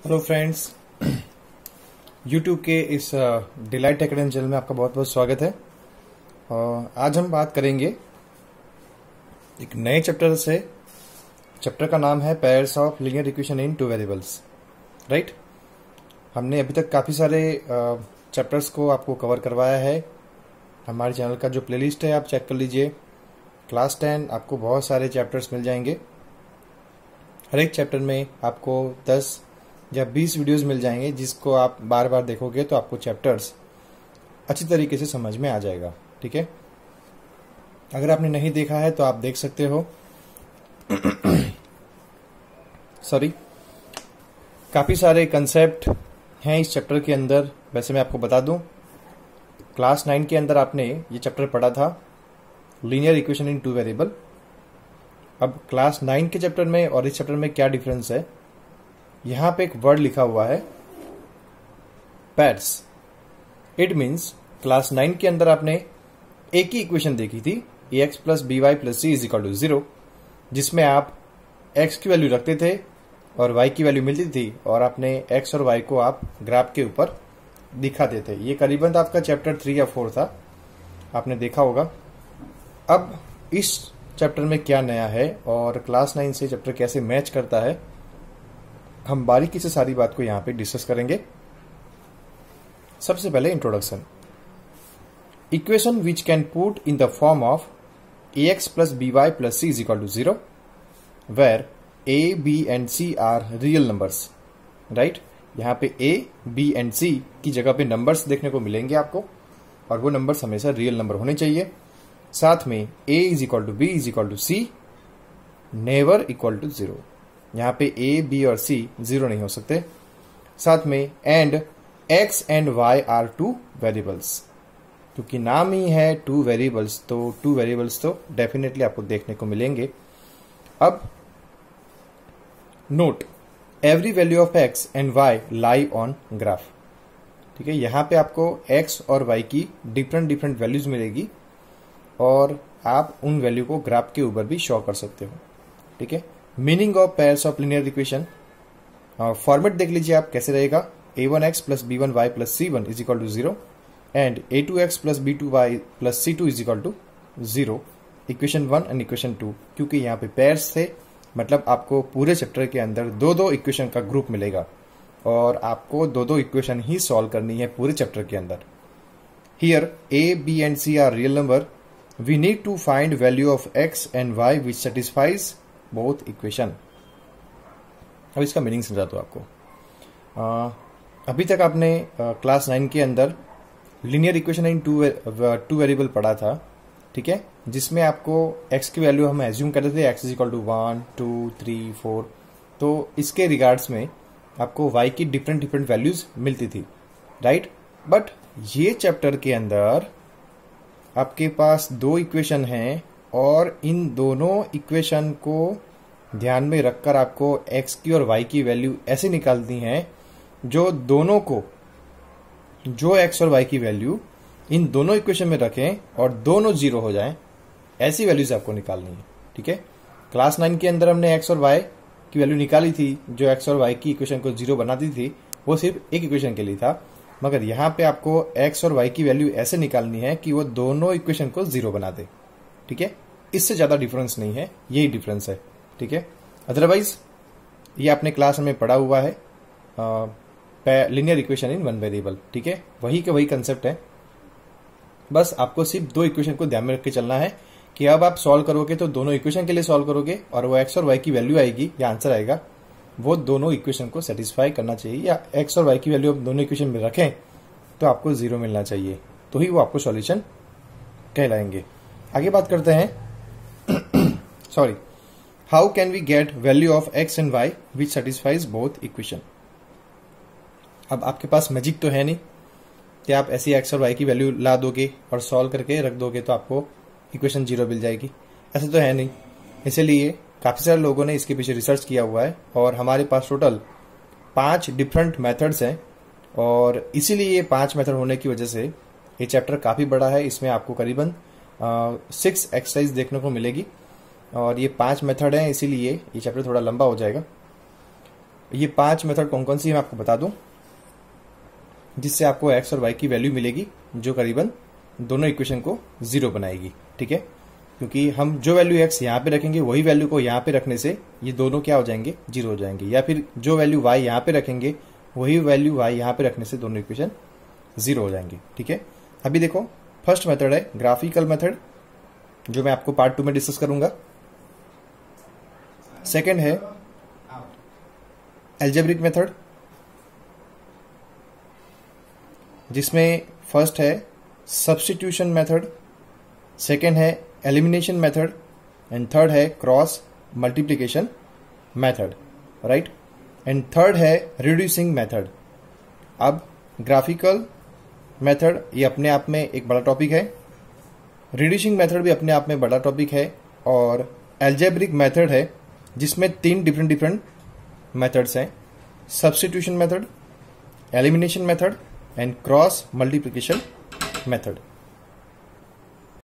Hello friends, YouTube के इस delight academy channel में आपका बहुत बहुत स्वागत है। आज हम बात करेंगे एक नए चैप्टर से। चैप्टर का नाम है pairs of linear equation in two variables. Right, हमने अभी तक काफ़ी सारे चैप्टर्स को आपको कवर करवाया है। हमारे चैनल का जो प्लेलिस्ट है आप चेक कर लीजिए। क्लास 10 आपको बहुत सारे चैप्टर्स मिल जाएंगे। हर एक चैप्टर में आपको 10 या 20 वीडियोस मिल जाएंगे, जिसको आप बार बार देखोगे तो आपको चैप्टर्स अच्छी तरीके से समझ में आ जाएगा। ठीक है, अगर आपने नहीं देखा है तो आप देख सकते हो। सॉरी, काफ़ी सारे कंसेप्ट हैं इस चैप्टर के अंदर। वैसे मैं आपको बता दूं, क्लास 9 के अंदर आपने ये चैप्टर पढ़ा था, linear equation in two variable. अब क्लास 9 के चैप्टर में और इस चैप्टर में क्या डिफरेंस है, यहां पे एक वर्ड लिखा हुआ है पेयर्स। इट मीन्स क्लास 9 के अंदर आपने एक ही इक्वेशन देखी थी, ax plus B Y plus C is equal to 0, जिसमें आप x की वैल्यू रखते थे और y की वैल्यू मिलती थी, और आपने x और y को आप ग्राफ के ऊपर दिखाते थे। ये करीबन आपका चैप्टर 3 या 4 था, आपने देखा होगा। अब इस चैप्टर में क्या नया है और क्लास 9 से चैप्टर कैसे मैच करता है, हम बारीकी से सारी बात को यहां पे डिस्कस करेंगे। सबसे पहले introduction. Equation which can put in the form of ax plus B Y plus C is equal to 0 where a, b and c are real numbers. Right, यहां पे a, b एंड c की जगह पे numbers देखने को मिलेंगे आपको, और वो नंबर्स हमेशा रियल नंबर होने चाहिए। साथ में a is equal to b is equal to c, never equal to 0। यहां पे a, b और c 0 नहीं हो सकते। साथ में and x and y are two variables, क्योंकि नाम ही है टू वेरिएबल्स, तो टू वेरिएबल्स तो डेफिनेटली आपको देखने को मिलेंगे। अब note, every value of x and y lie on graph. ठीक है, यहां पे आपको x और y की डिफरेंट वैल्यूज मिलेगी, और आप उन वैल्यू को ग्राफ के ऊपर भी शो कर सकते हो। ठीक है, meaning of pairs of linear equation, format देख लीजिए आप कैसे रहेगा। a1x plus b1y plus c1 is equal to 0 and a2x plus b2y plus c2 is equal to 0। Equation 1 and equation 2, क्योंकि यहाँ पे पेयर्स थे, मतलब आपको पूरे चैप्टर के अंदर दो इक्वेशन का ग्रुप मिलेगा, और आपको दो इक्वेशन ही सॉल्व करनी है पूरे चैप्टर के अंदर। Here a, b and c are real number, we need to find value of x and y which satisfies both equation. अब इसका मीनिंग समझा दो आपको। अभी तक आपने क्लास 9 के अंदर linear equation in two variable पढ़ा था। ठीक है, जिसमें आपको x की वैल्यू हम एज्यूम करते थे x इज इक्वल टू 1, 2, 3, 4, तो इसके रिगार्ड्स में आपको y की डिफरेंट वैल्यूज मिलती थी। राइट, बट ये चैप्टर के अंदर आपके पास दो इक्वेशन हैं, और इन दोनों इक्वेशन को ध्यान में रखकर आपको x की और y की वैल्यू ऐसे निकालनी है जो दोनों को, जो x और y की वैल्यू इन दोनों इक्वेशन में रखें और दोनों 0 हो जाएं, ऐसी वैल्यूज आपको निकालनी है। ठीक है, क्लास 9 के अंदर हमने x और y की वैल्यू निकाली थी, जो x और y की इक्वेशन को 0 बनाती थी, वो सिर्फ एक इक्वेशन के लिए था। मगर यहाँ पे आपको x और y की वैल्यू ऐसे निकालनी है कि वो दोनों इक्वेशन को 0 बना दे। ठीक है, इससे ज्यादा डिफरेंस नहीं है, यही डिफरेंस है। ठीक है, अदरवाइज ये आपने क्लास में पढ़ा हुआ है, linear equation in one variable. ठीक है, वही के वही कंसेप्ट है, बस आपको सिर्फ दो इक्वेशन को ध्यान में रख के चलना है कि अब आप सॉल्व करोगे तो दोनों इक्वेशन के लिए सॉल्व करोगे, और वो x और y की वैल्यू आएगी या आंसर आएगा, वो दोनों इक्वेशन को सेटिस्फाई करना चाहिए, या x और y की वैल्यू आप दोनों इक्वेशन में रखें तो आपको 0 मिलना चाहिए, तो ही वो आपको सॉल्यूशन कहलाएंगे। आगे बात करते हैं। Sorry, how can we get value of x and y which satisfies both equation. अब आपके पास मैजिक तो है नहीं कि आप ऐसी x और y की वैल्यू ला दोगे और सॉल्व करके रख दोगे तो आपको इक्वेशन 0 मिल जाएगी, ऐसा तो है नहीं। इसलिए काफी सारे लोगों ने इसके पीछे रिसर्च किया हुआ है, और हमारे पास टोटल 5 डिफरेंट मेथड्स हैं, और इसीलिए ये 5 मेथड होने की वजह से ये चैप्टर काफी बड़ा है। इसमें आपको करीबन 6 एक्सरसाइज देखने को मिलेगी, और ये 5 मेथड हैं, इसीलिए ये चैप्टर थोड़ा लंबा हो जाएगा। ये 5 मेथड कौन कौन सी मैं आपको बता दूं, जिससे आपको एक्स और वाई की वैल्यू मिलेगी जो करीबन दोनों इक्वेशन को 0 बनाएगी। ठीक है, क्योंकि हम जो वैल्यू एक्स यहाँ पे रखेंगे वही वैल्यू को यहाँ पे रखने से ये दोनों क्या हो जाएंगे, 0 हो जाएंगे, या फिर जो वैल्यू वाई यहाँ पे रखेंगे वही वैल्यू वाई यहाँ पे रखने से दोनों इक्वेशन 0 हो जाएंगे। ठीक है, अभी देखो फर्स्ट मेथड है ग्राफिकल मेथड, जो मैं आपको पार्ट 2 में डिस्कस करूंगा। सेकेंड है एल्जेब्रिक मेथड, जिसमें फर्स्ट है सब्स्टिट्यूशन मेथड, सेकेंड है एलिमिनेशन मेथड एंड थर्ड है cross multiplication method, right. And third है रिड्यूसिंग मेथड। अब ग्राफिकल मेथड ये अपने आप में एक बड़ा टॉपिक है, रिड्यूसिंग मेथड भी अपने आप में बड़ा टॉपिक है, और एल्जेब्रिक मेथड है जिसमें 3 डिफरेंट मेथड्स हैं, substitution method, elimination method and cross multiplication method.